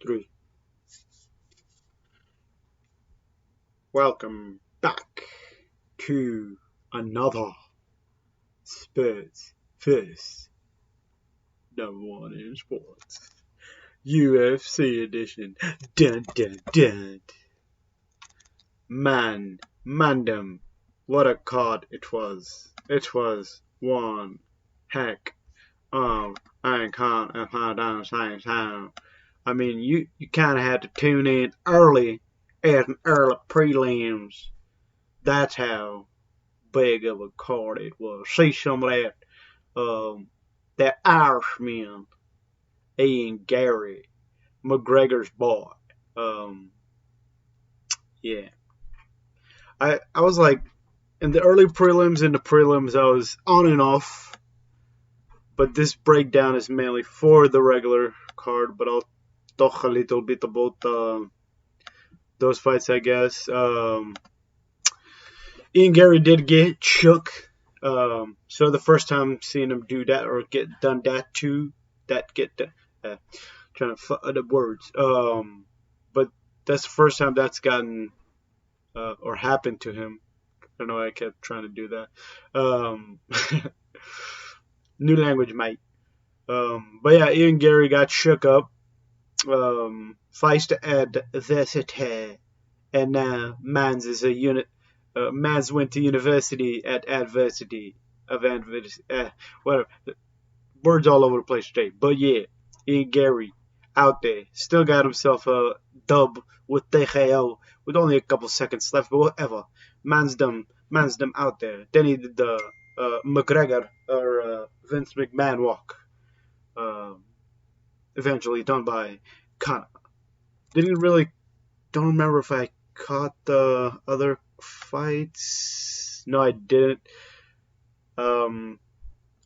Three. Welcome back to another Spurs First number one in sports. UFC edition. Dun dun dun. Mandem. What a card it was. It was one heck of a card. I mean, you kind of had to tune in early at an early prelims. That's how big of a card it was. See some of that Irishman, Ian Gary, McGregor's boy. Um, yeah, I was like in the early prelims and the prelims, I was on and off. But this breakdown is mainly for the regular card. But I'll talk a little bit about those fights, I guess. Ian Gary did get shook. So the first time seeing him do that or get done that too, trying to the words. But that's the first time that's gotten or happened to him. I don't know. I kept trying to do that. New language, mate. But yeah, Ian Gary got shook up. Feist adversity, and now Mans is a unit. Mans went to university at adversity of adversity. Whatever. Words all over the place today. But yeah, Ian Gary out there still got himself a dub with TKO with only a couple seconds left. But whatever. Mans them out there. Then he did the McGregor or Vince McMahon walk. Eventually done by Conor. Don't remember if I caught the other fights. No, I didn't. I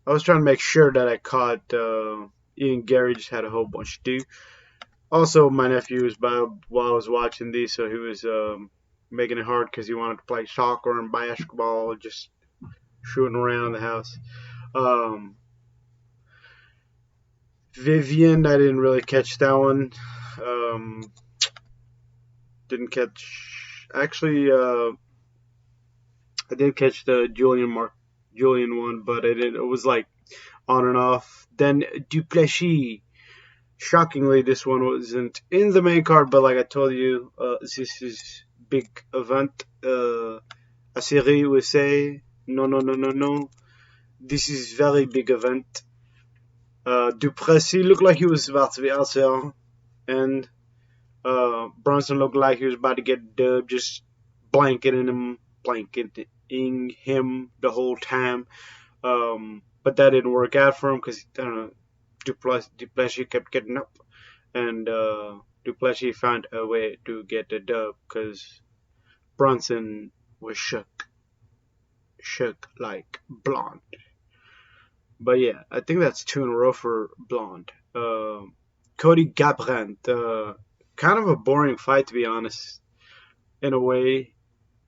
was trying to make sure that I caught Ian Gary. Just had a whole bunch to do. Also, my nephew was by while I was watching these, so he was making it hard because he wanted to play soccer and basketball, just shooting around the house. Vivian, I didn't really catch that one. Didn't catch. Actually, I did catch the Julian one, but it was like on and off. Then Duplessis. Shockingly, this one wasn't in the main card, but like I told you, this is big event. A série USA. No. This is very big event. Duplessis looked like he was about to be out there, and Brunson looked like he was about to get dubbed, just blanketing him the whole time. But that didn't work out for him because Duplessis kept getting up, and Duplessis found a way to get the dub because Brunson was shook like blonde. But yeah, I think that's 2 in a row for blonde. Cody Garbrandt, kind of a boring fight to be honest, in a way.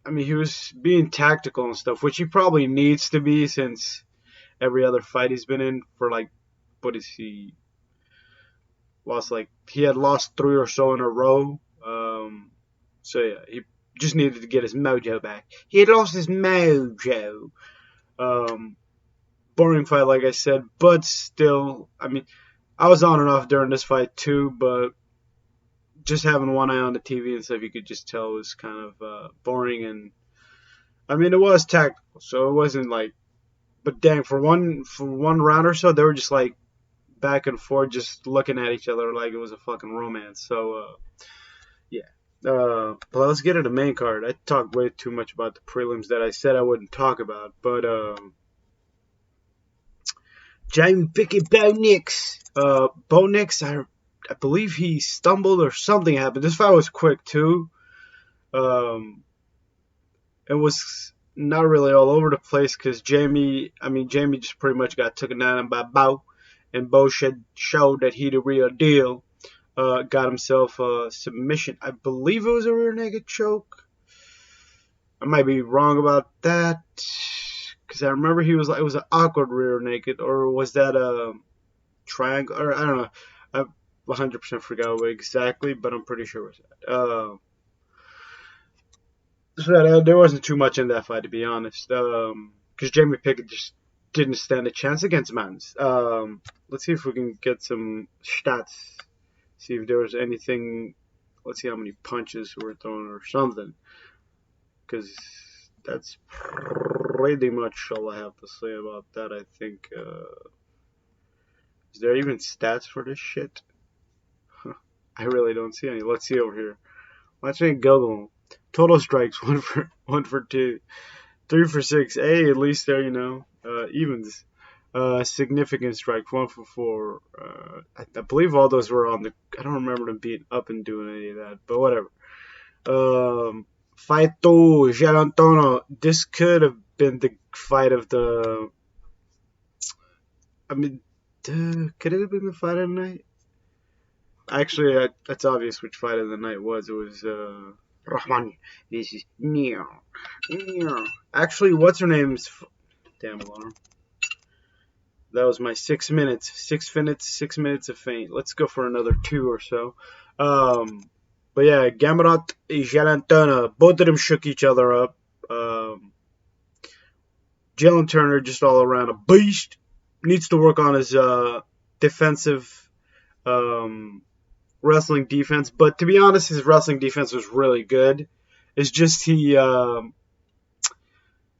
I mean, he was being tactical and stuff, which he probably needs to be since every other fight he's been in for like, what is he? He had lost 3 or so in a row. So yeah, he just needed to get his mojo back. He had lost his mojo. Boring fight, like I said, but still, I mean, I was on and off during this fight too, but just having one eye on the TV and stuff, you could just tell it was kind of boring. And I mean, it was tactical, so it wasn't like, but dang, for one round or so, they were just like back and forth, just looking at each other like it was a fucking romance. So yeah. But let's get to the main card. I talked way too much about the prelims that I said I wouldn't talk about, but Jamie Pickett Bo Nix. Bo Nix, I believe he stumbled or something happened. This fight was quick too. It was not really all over the place because Jamie just pretty much got taken down by Bo, and Bo showed that he the real deal. Got himself a submission. I believe it was a rear naked choke. I might be wrong about that. Because I remember it was an awkward rear naked, or was that a triangle? Or I don't know. 100% forgot what exactly, but I'm pretty sure it was that. So there wasn't too much in that fight, to be honest. Because Jamie Pickett just didn't stand a chance against Mans. Let's see if we can get some stats. See if there was anything. Let's see how many punches were thrown or something. Because that's pretty much all I have to say about that. I think. Is there even stats for this shit? I really don't see any. Let's see over here. Let's make Google. Total strikes 1 for 2, 3 for 6. Hey, at least there evens. Significant strikes 1 for 4. I believe all those were on the. I don't remember them being up and doing any of that, but whatever. Fight to Gelantono. This could have been the fight of the. I mean, could it have been the fight of the night? Actually, that's obvious which fight of the night was. It was Rahman. This is Neo. Actually, what's her name's? Damn alarm. That was my 6 minutes. 6 minutes of faint. Let's go for another 2 or so. But yeah, Gamrot and Gelantono, both of them shook each other up. Jalen Turner just all around a beast. Needs to work on his defensive wrestling defense. But to be honest, his wrestling defense was really good. It's just he I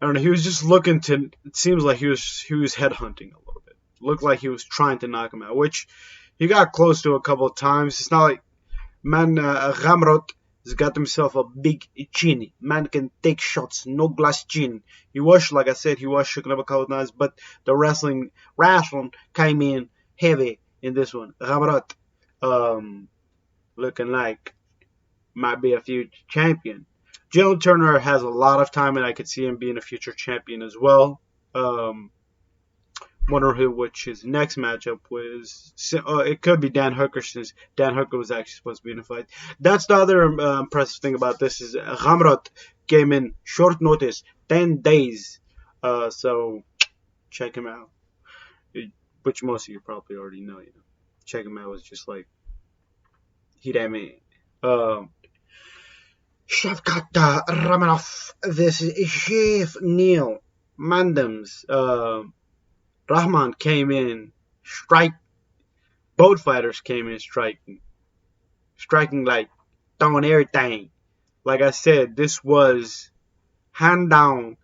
don't know, he was just looking to. It seems like he was headhunting a little bit. Looked like he was trying to knock him out, which he got close to a couple of times. It's not like Gamrot has got himself a big chin. Man can take shots, no glass chin. He was, like I said, he was shooken up a couple of times, but the wrestling came in heavy in this one. Gamrot, looking like might be a future champion. Jalen Turner has a lot of time, and I could see him being a future champion as well. Wonder which his next matchup was. It could be Dan Hooker, since Dan Hooker was actually supposed to be in a fight. That's the other impressive thing about this is Gamrot came in short notice, 10 days. So check him out. Which most of you probably already know. Check him out was just like he that man. Shavkat Ramanov versus Chef Neil Mandams. Rahman came in strike. Both fighters came in striking like throwing everything. Like I said, this was hand down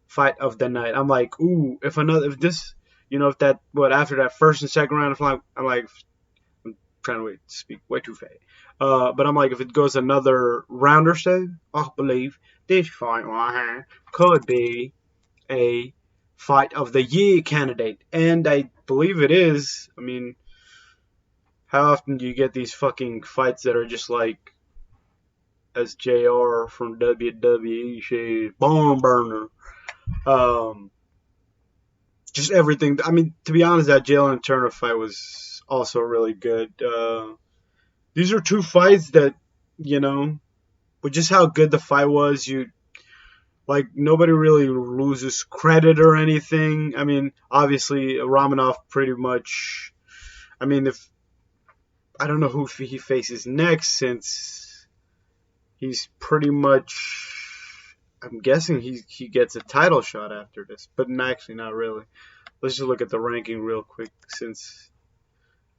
fight of the night. I'm like, ooh, if that after that first and second round, I'm trying to speak way too fast. But I'm like, if it goes another round or so, I believe this fight could be a fight of the year candidate, and I believe it is. I mean, how often do you get these fucking fights that are just like, as JR from WWE says, barn burner? Just everything. I mean, to be honest, that Jalen Turner fight was also really good. These are two fights that, with just how good the fight was, nobody really loses credit or anything. I mean, obviously, Romanov pretty much. I mean, I don't know who he faces next, since he's pretty much. I'm guessing he gets a title shot after this, but actually not really. Let's just look at the ranking real quick, since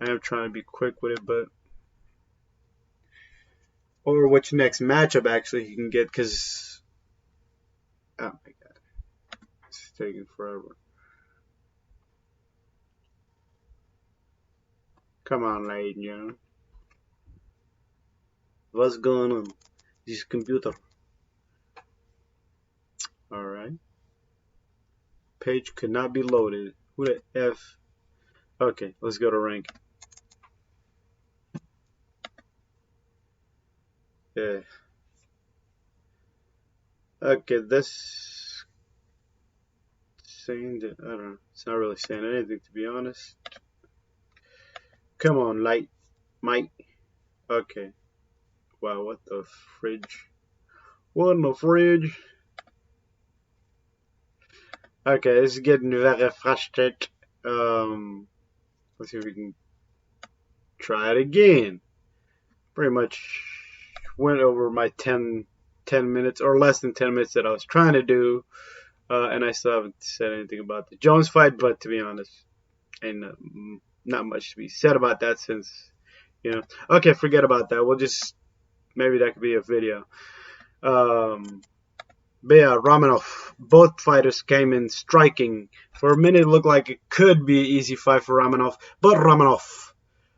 I am trying to be quick with it, but. Or which next matchup actually he can get, because. Oh my god. It's taking forever. Come on, ladies and gentlemen. What's going on? This computer. Alright. Page could not be loaded. Who the F? Okay, let's go to rank. Yeah. Okay, this saying that I don't know. It's not really saying anything, to be honest. Come on, light, Mike. Okay. Wow, what the fridge? What in the fridge? Okay, this is getting very frustrated. Let's see if we can try it again. Pretty much went over my 10 minutes or less than 10 minutes that I was trying to do, and I still haven't said anything about the Jones fight. But to be honest, ain't not much to be said about that since Okay, forget about that. We'll just maybe that could be a video. Um, but yeah, Romanov. Both fighters came in striking. For a minute, it looked like it could be an easy fight for Romanov, but Romanov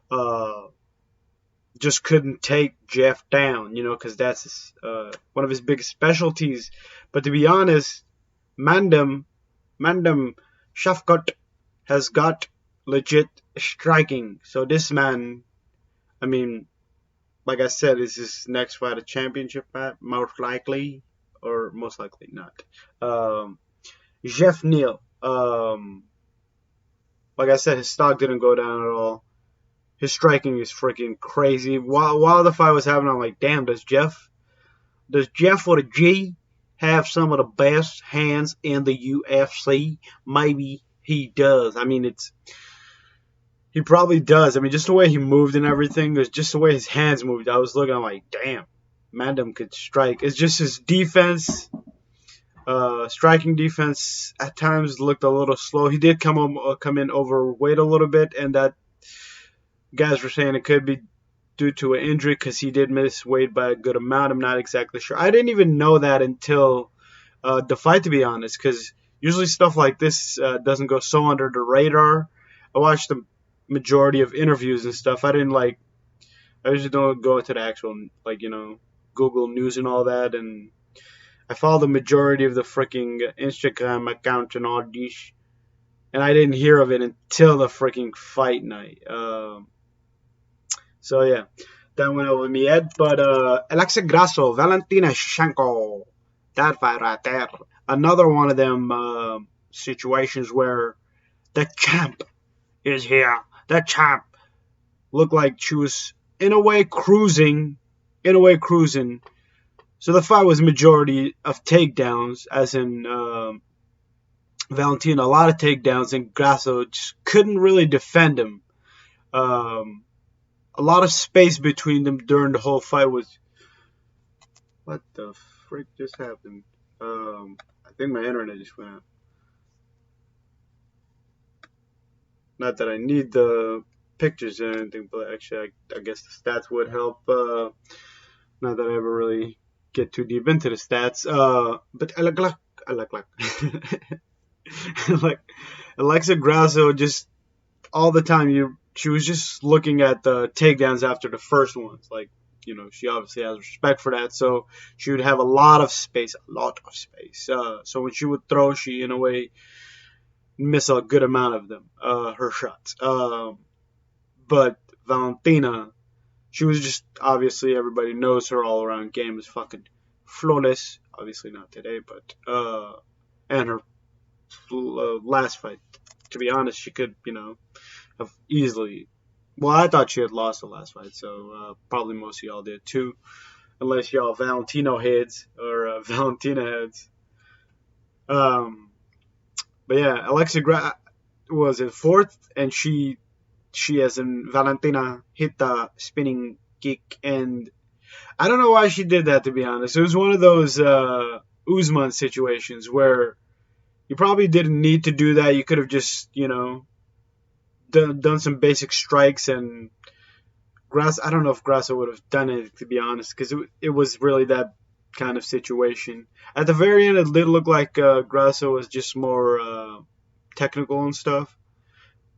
uh, just couldn't take Jeff down, because that's one of his biggest specialties. But to be honest, Mandem Shafkat has got legit striking. So this man, I mean, like I said, is his next fight a championship fight? Most likely, or most likely not. Jeff Neal, like I said, his stock didn't go down at all. His striking is freaking crazy. While the fight was happening, I'm like, damn, does Jeff with a G have some of the best hands in the UFC? Maybe he does. I mean, he probably does. I mean, just the way he moved and everything, there's just the way his hands moved. I was looking, I'm like, damn, Mandem could strike. It's just his defense, striking defense at times looked a little slow. He did come in overweight a little bit, and that guys were saying it could be due to an injury because he did miss weight by a good amount. I'm not exactly sure. I didn't even know that until the fight, to be honest, because usually stuff like this doesn't go so under the radar. I watched the majority of interviews and stuff. I usually don't go into the actual, Google News and all that, and I follow the majority of the freaking Instagram accounts and all this, and I didn't hear of it until the freaking fight night. So yeah, that went over me head. But Alexa Grasso, Valentina Shevchenko, that fight right there. Another one of them situations where the champ is here. The champ looked like she was in a way cruising. So the fight was majority of takedowns, as in Valentina, a lot of takedowns, and Grasso just couldn't really defend him. A lot of space between them during the whole fight was. What the freak just happened? I think my internet just went out. Not that I need the pictures or anything, but actually, I guess the stats would help. Not that I ever really get too deep into the stats. But like Alexa Grasso, just all the time she was just looking at the takedowns after the first ones. Like, she obviously has respect for that, so she would have a lot of space. So when she would throw, she in a way miss a good amount of them, her shots. But Valentina, she was just, obviously everybody knows her all around game is fucking flawless. Obviously not today, but and her last fight, to be honest, she could have easily. Well, I thought she had lost the last fight, so probably most of y'all did too, unless y'all Valentino heads or Valentina heads. But yeah, Alexa was in fourth, and she as in Valentina hit the spinning kick, and I don't know why she did that, to be honest. It was one of those Usman situations where you probably didn't need to do that. You could have just done some basic strikes, and I don't know if Grasso would have done it, to be honest, because it was really that kind of situation. At the very end, it did look like Grasso was just more technical and stuff.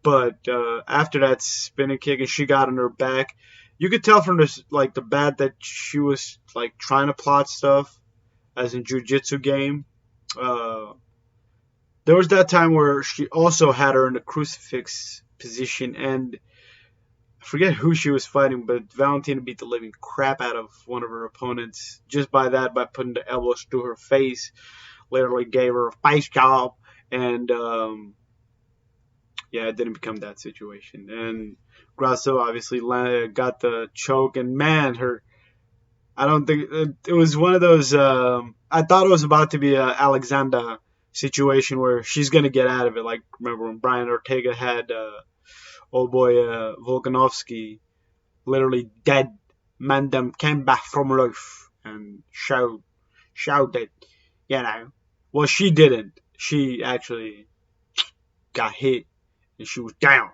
But after that spinning kick and she got on her back, you could tell from the bat that she was like trying to plot stuff, as in jiu-jitsu game. There was that time where she also had her in the crucifix position, and I forget who she was fighting, but Valentina beat the living crap out of one of her opponents just by putting the elbows through her face. Literally gave her a face job, and it didn't become that situation. And Grasso obviously got the choke, and man, I don't think it was one of those. I thought it was about to be a Alexander situation where she's gonna get out of it. Like, remember when Brian Ortega had old boy Volkanovski literally dead. Mandem came back from life and showed that, you know. Well, she didn't. She actually got hit and she was down.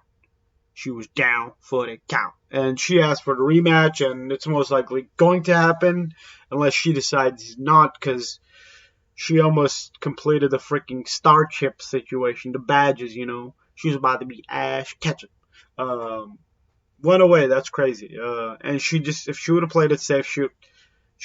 She was down for the count. And she asked for the rematch, and it's most likely going to happen unless she decides not, because she almost completed the freaking Starship situation, the badges, you know. She was about to be Ash Ketchum. Um, Went away. That's crazy. And she just, if she would have played it safe, she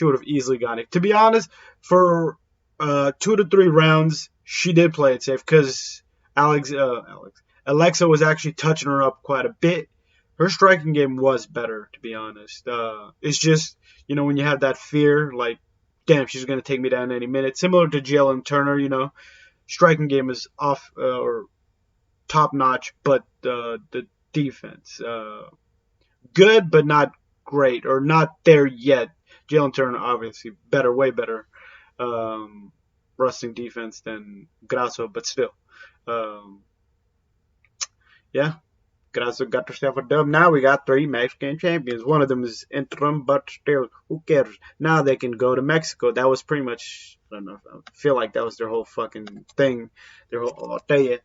would have easily got it. To be honest, for 2 to 3 rounds, she did play it safe because Alexa was actually touching her up quite a bit. Her striking game was better, to be honest. It's just, when you have that fear, like, damn, she's gonna take me down any minute. Similar to Jalen Turner, striking game is off or top notch, but the defense, good but not great or not there yet. Jalen Turner obviously better, way better, rusting defense than Grasso, but still, um, yeah. Grasso got herself a dub. Now we got 3 Mexican champions. One of them is interim, but still, who cares? Now they can go to Mexico. That was pretty much, I don't know, I feel like that was their whole fucking thing. Their whole, I'll tell you.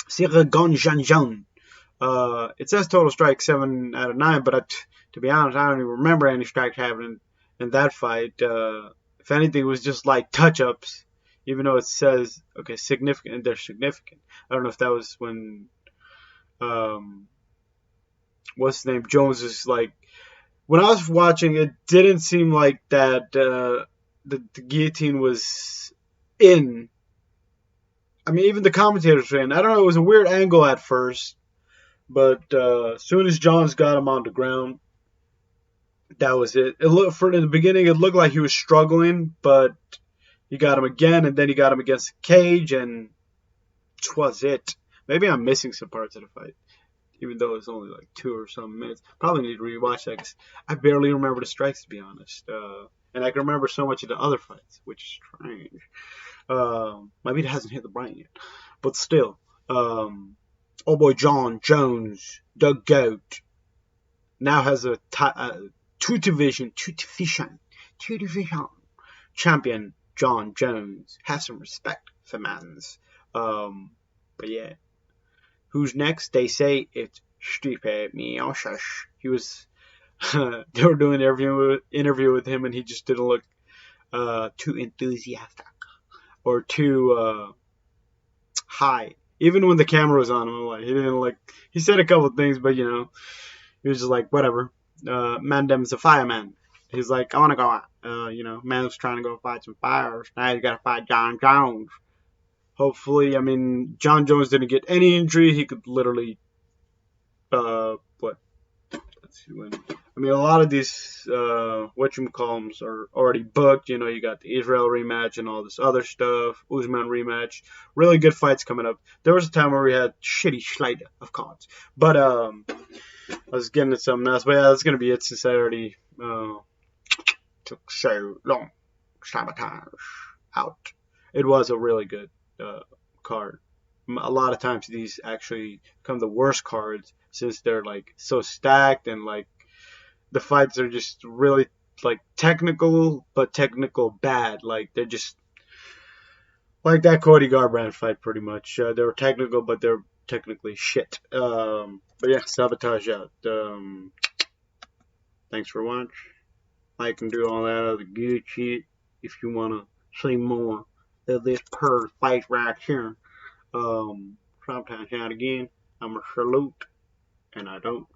Siragon Janjan. It says total strike 7 out of 9, but to be honest, I don't even remember any strikes happening in that fight. If anything, it was just like touch-ups, even though it says, okay, significant, they're significant. I don't know if that was when, what's his name, Jones is like, when I was watching, it didn't seem like that the guillotine was in. I mean, even the commentators saying, I don't know, it was a weird angle at first. But as soon as Johns got him on the ground, that was it. It looked for in the beginning, it looked like he was struggling, but he got him again, and then he got him against the cage, and it was it. Maybe I'm missing some parts of the fight, even though it's only like 2 or some minutes. Probably need to rewatch that because I barely remember the strikes, to be honest. And I can remember so much of the other fights, which is strange. Maybe it hasn't hit the brain yet, but still. Oh boy, John Jones, the GOAT, now has a two division champion. John Jones, have some respect for mans. But yeah, who's next? They say it's Stipe Miocic. He was, they were doing an interview with him, and he just didn't look too enthusiastic or too high. Even when the camera was on him, like, he didn't like. He said a couple of things, but he was just like, whatever. Mandem's a fireman. He's like, I want to go out. Man's trying to go fight some fires. Now you got to fight John Jones. Hopefully, I mean, John Jones didn't get any injury. He could literally, what? Let's see when. I mean, a lot of these whatchamacallums are already booked. You got the Israel rematch and all this other stuff. Usman rematch. Really good fights coming up. There was a time where we had shitty Schneider of cards. But I was getting at something else. But yeah, that's going to be it since I already took so long. Sabotage out. It was a really good card. A lot of times these actually become the worst cards since they're like so stacked and like the fights are just really like technical, but technical bad. Like they're just like that Cody Garbrandt fight, pretty much. They were technical, but they're technically shit. But yeah, Sabotage out. Thanks for watching. I can do all that other good shit if you wanna see more of this per fight right here. Sometimes out again. I'm a salute, and I don't